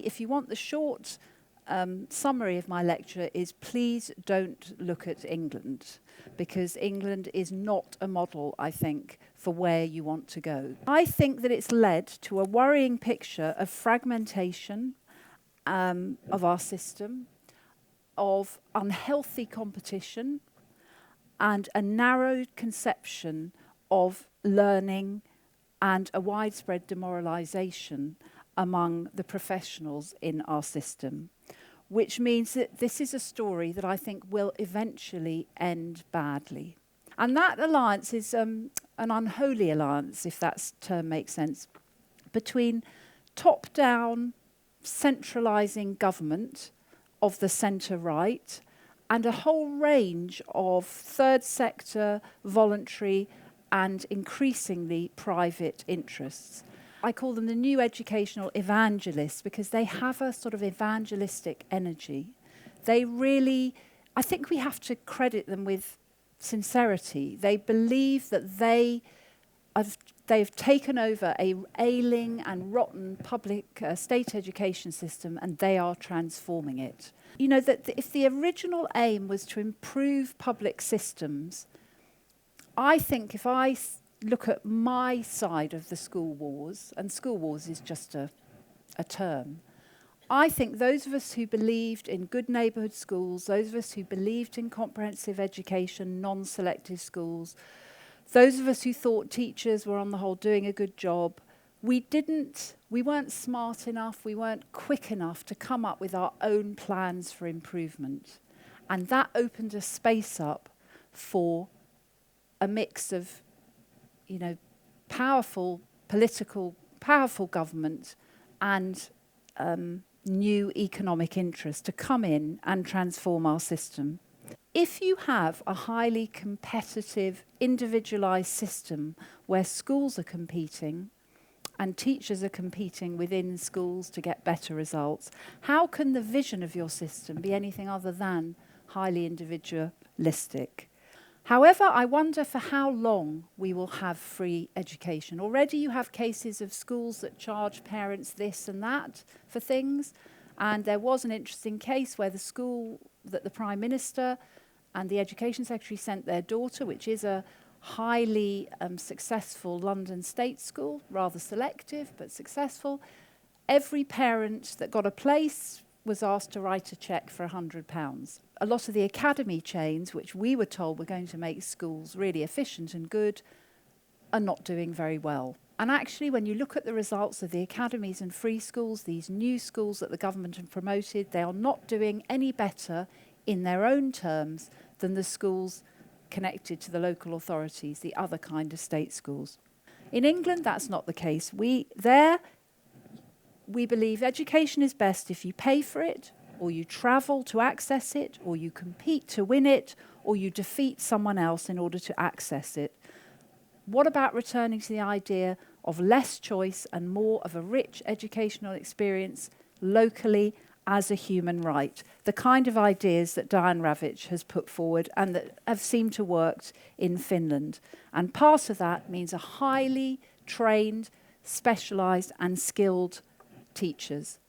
if you want the short summary of my lecture, is please don't look at England, because England is not a model, I think, for where you want to go. I think that it's led to a worrying picture of fragmentation of our system, of unhealthy competition, and a narrowed conception of learning and a widespread demoralisation among the professionals in our system, which means that this is a story that I think will eventually end badly. And that alliance is an unholy alliance, if that term makes sense, between top-down centralising government of the centre-right and a whole range of third sector, voluntary and increasingly private interests. I call them the new educational evangelists because they have a sort of evangelistic energy. They really, I think we have to credit them with sincerity. They believe that they've taken over a ailing and rotten public state education system and they are transforming it. You know, that if the original aim was to improve public systems, I think if I look at my side of the school wars, and school wars is just a term, I think those of us who believed in good neighbourhood schools, those of us who believed in comprehensive education, non-selective schools, those of us who thought teachers were on the whole doing a good job, we weren't smart enough, we weren't quick enough to come up with our own plans for improvement. And that opened a space up for a mix of, you know, powerful government and new economic interest to come in and transform our system. If you have a highly competitive, individualised system where schools are competing and teachers are competing within schools to get better results, how can the vision of your system be anything other than highly individualistic? However, I wonder for how long we will have free education. Already you have cases of schools that charge parents this and that for things. And there was an interesting case where the school that the Prime Minister and the Education Secretary sent their daughter, which is a highly successful London state school, rather selective but successful. Every parent that got a place was asked to write a cheque for £100. A lot of the academy chains, which we were told were going to make schools really efficient and good, are not doing very well. And actually, when you look at the results of the academies and free schools, these new schools that the government have promoted, they are not doing any better in their own terms than the schools connected to the local authorities, the other kind of state schools. In England, that's not the case. We believe education is best if you pay for it, or you travel to access it, or you compete to win it, or you defeat someone else in order to access it. What about returning to the idea of less choice and more of a rich educational experience locally as a human right? The kind of ideas that Diane Ravitch has put forward and that have seemed to work in Finland. And part of that means a highly trained, specialised and skilled teachers.